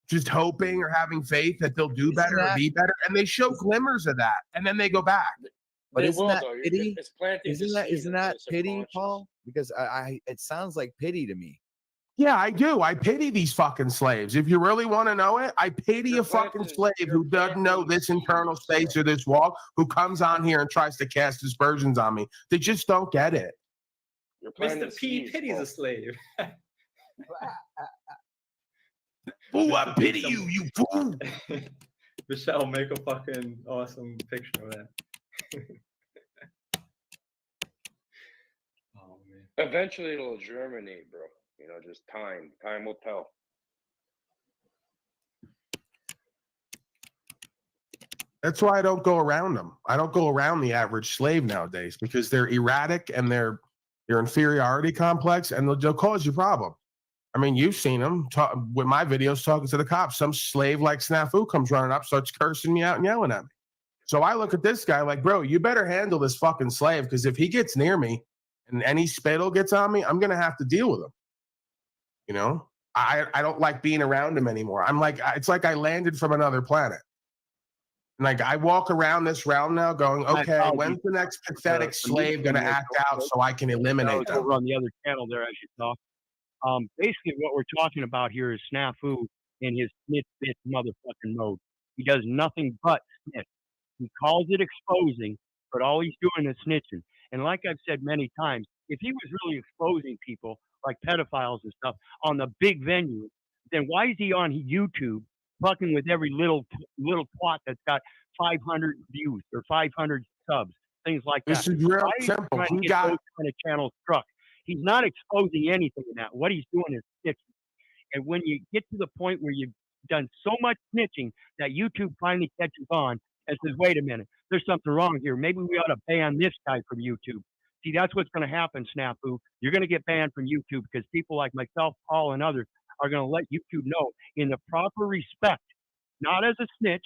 just hoping or having faith that they'll do better or be better, and they show glimmers of that, and then they go back. But isn't that pity? Isn't that pity, Paul? Because it sounds like pity to me. Yeah, I do. I pity these fucking slaves. If you really want to know it, I pity a fucking slave who doesn't know this internal space or this wall, who comes on here and tries to cast aspersions on me. They just don't get it. Mr. P pities a slave. Fool, I pity you, you fool. Michelle, make a fucking awesome picture of that. Oh man. Eventually it'll germinate, bro. You know, just time. Time will tell. That's why I don't go around them. I don't go around the average slave nowadays because they're erratic and their inferiority complex, and they'll cause you problems. I mean, you've seen them with my videos talking to the cops. Some slave like Snafu comes running up, starts cursing me out and yelling at me. So I look at this guy like, bro, you better handle this fucking slave, because if he gets near me and any spittle gets on me, I'm going to have to deal with him. You know, I don't like being around him anymore. I'm like, it's like I landed from another planet. And like I walk around this realm now going, okay, when's the next pathetic slave going to act out so I can eliminate them? Over on the other channel there as you talk. Basically what we're talking about here is Snafu in his snitch bitch motherfucking mode. He does nothing but snitch. He calls it exposing, but all he's doing is snitching. And like I've said many times, if he was really exposing people like pedophiles and stuff on the big venue, then why is he on YouTube fucking with every little twat that's got 500 views or 500 subs, things like that? This is real simple. He got those kind of channels struck. He's not exposing anything in that. What he's doing is snitching. And when you get to the point where you've done so much snitching that YouTube finally catches on and says, wait a minute, there's something wrong here. Maybe we ought to ban this guy from YouTube. See, that's what's going to happen, Snafu. You're going to get banned from YouTube because people like myself, Paul, and others are going to let YouTube know in the proper respect, not as a snitch,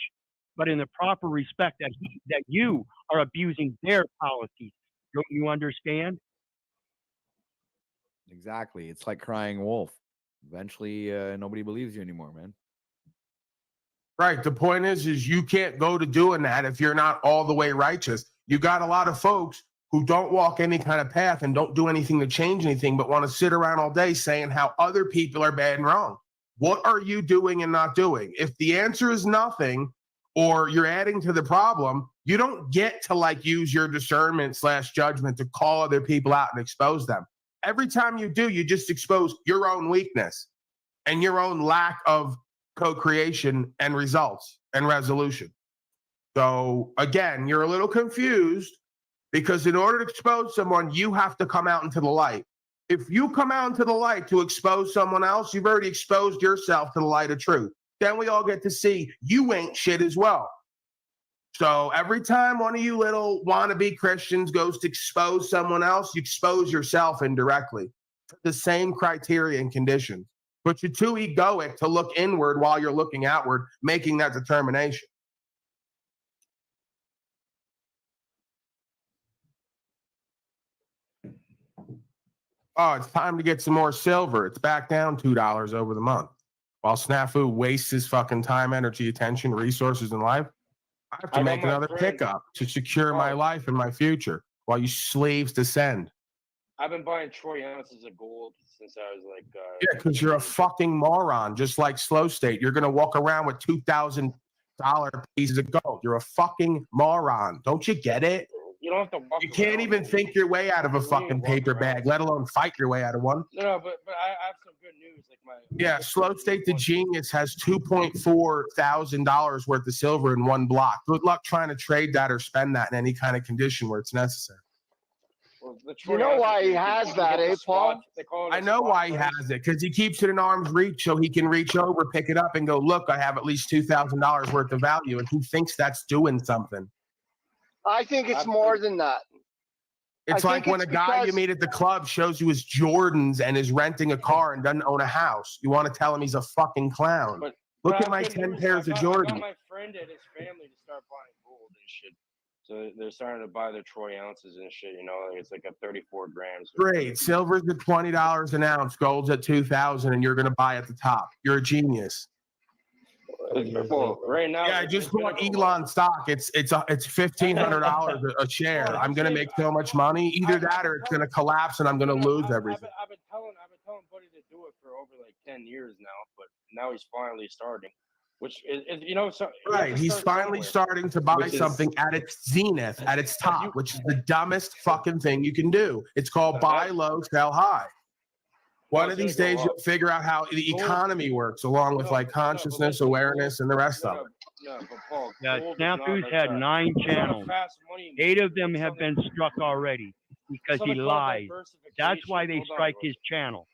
but in the proper respect that you are abusing their policies. Don't you understand? Exactly. It's like crying wolf. Eventually, nobody believes you anymore, man. Right. The point is you can't go to doing that if you're not all the way righteous. You got a lot of folks who don't walk any kind of path and don't do anything to change anything, but want to sit around all day saying how other people are bad and wrong. What are you doing and not doing? If the answer is nothing, or you're adding to the problem, you don't get to like use your discernment / judgment to call other people out and expose them. Every time you do, you just expose your own weakness and your own lack of co-creation and results and resolution. So again, you're a little confused because in order to expose someone, you have to come out into the light. If you come out into the light to expose someone else, you've already exposed yourself to the light of truth. Then we all get to see you ain't shit as well. So every time one of you little wannabe Christians goes to expose someone else, you expose yourself indirectly for the same criteria and conditions. But you're too egoic to look inward while you're looking outward, making that determination. Oh, it's time to get some more silver. It's back down $2 over the month. While Snafu wastes his fucking time, energy, attention, resources in life, I have to make another pickup to secure my life and my future while you slaves descend. I've been buying troy ounces of gold since I was like... yeah, because you're a fucking moron, just like Slow State. You're going to walk around with $2,000 pieces of gold. You're a fucking moron. Don't you get it? You don't have to walk. You can't even think your way out of a fucking paper bag, let alone fight your way out of one. No, but I have some good news. Like Slow State the Genius has $2.4 thousand worth of silver in one block. Good luck trying to trade that or spend that in any kind of condition where it's necessary. Well, you know why he has that, Paul? I know why he has it, because he keeps it in arm's reach so he can reach over, pick it up, and go, look, I have at least $2,000 worth of value. And who thinks that's doing something? I think it's more than that. It's like when a guy you meet at the club shows you his Jordans and is renting a car and doesn't own a house. You want to tell him he's a fucking clown. Look at my 10 pairs of Jordans. I got my friend and his family to start buying gold and shit. So they're starting to buy their troy ounces and shit, you know, it's like a 34 grams. Great. Silver's at $20 an ounce, gold's at $2,000, and you're going to buy at the top. You're a genius. Well, right now. Yeah, I just bought Elon stock. It's $1,500 a share. I'm gonna make so much money. Either that or it's gonna collapse and I'm gonna lose everything. I've been telling Buddy to do it for over like 10 years now, but now he's finally starting. Which is you know, so Right, he's finally starting to buy something at its zenith, at its top, which is the dumbest fucking thing you can do. It's called buy low, sell high. One of these days, you'll figure out how the economy works, along with like consciousness, awareness, and the rest of it. Yeah, Snafu's had 9 channels. 8 of them have been struck already because he lies. That's why they strike his channel.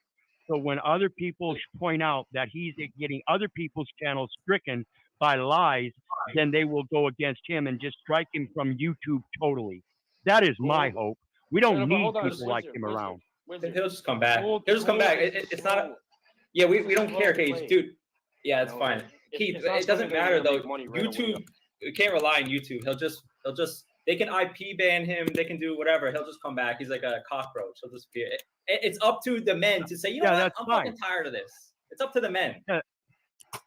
So when other people point out that he's getting other people's channels stricken by lies, then they will go against him and just strike him from YouTube totally. That is my hope. We don't need people like him around. He'll just come back. He'll just come back. It's not. Yeah, we don't care, Cage, dude. Yeah, it's fine. Keith, it doesn't matter though. YouTube, you can't rely on YouTube. He'll just. They can IP ban him. They can do whatever. He'll just come back. He's like a cockroach. He'll just be. It's up to the men to say, you know what? I'm fucking tired of this. It's up to the men. Yeah,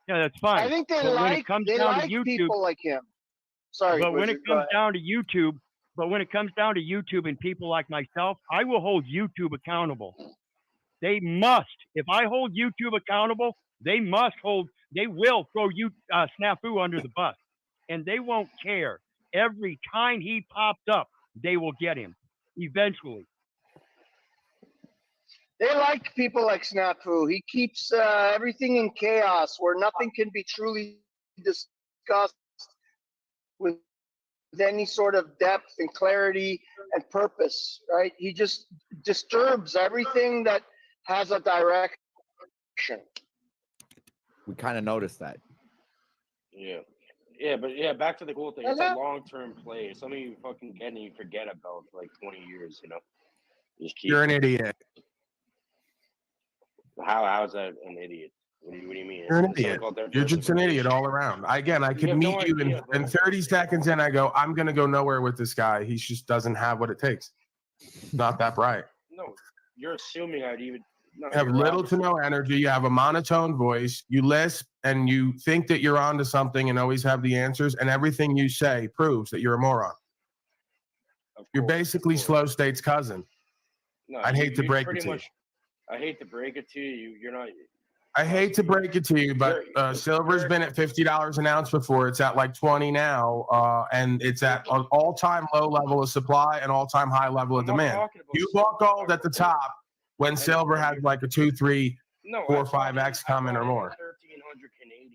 that's fine. I think they but like people like him. Sorry, but when it comes down to YouTube. But when it comes down to YouTube and people like myself, I will hold YouTube accountable. They must. If I hold YouTube accountable, they will throw Snafu under the bus. And they won't care. Every time he pops up, they will get him. Eventually. They like people like Snafu. He keeps everything in chaos where nothing can be truly discussed with any sort of depth and clarity and purpose, right? He just disturbs everything that has a direction. We kind of noticed that. Yeah, but back to the cool thing. It's a long-term play. Some of you fucking get and you forget about for like 20 years, you know? You're an idiot. How is that an idiot? What do you mean? You're an idiot. You're just an idiot all around. Again, I could meet you in 30 seconds and I go, I'm going to go nowhere with this guy. He just doesn't have what it takes. Not that bright. No, you're assuming I'd even. No, you have little to no energy. You have a monotone voice. You lisp and you think that you're onto something and always have the answers. And everything you say proves that you're a moron. You're basically Slow State's cousin. No, I'd hate to break it to you. I hate to break it to you. You're not. I hate to break it to you, but silver's been at $50 an ounce before. It's at like 20 now, and it's at an all-time low level of supply and all-time high level of demand. You bought gold at the top when silver had like a 2, 3, 4, 5x coming or more.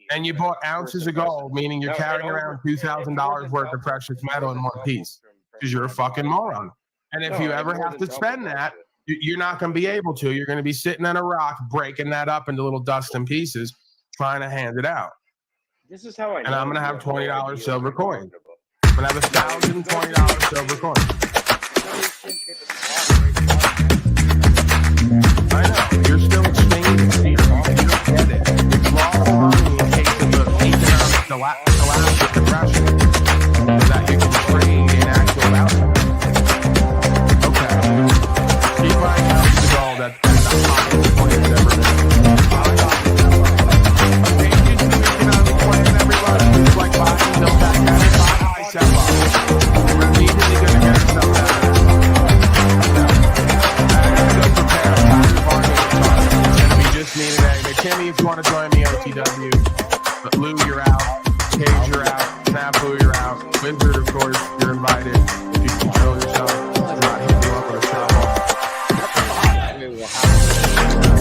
And you bought ounces of gold, meaning you're carrying around $2,000 worth of precious metal in one piece because you're a fucking moron. And if you ever have to spend that, you're not going to be able to. You're going to be sitting on a rock, breaking that up into little dust and pieces, trying to hand it out. This is how I know. And I'm going to have $20 silver coin. I'm going to have $1,020 silver coin. I know. You're still exchanging fear. You don't get it. It's lost money in case of the economic collapse of depression so that you can trade in actual value. Okay. Keep buying ounces of gold at the highest point it's ever been. Changes the economic plan, everybody. It's like buying, build back at it, buy high, sell low. We're immediately going to get ourselves out of it. I gotta go prepare. I'm tired of farming the time. It's going to be just me today. But Timmy, if you want to join me, OTW. But Lou, you're out. Cage, you're out. Snafu, you're out. Wizard, of course, you're invited. If you control yourself, not hit you up with a shot. Will happen.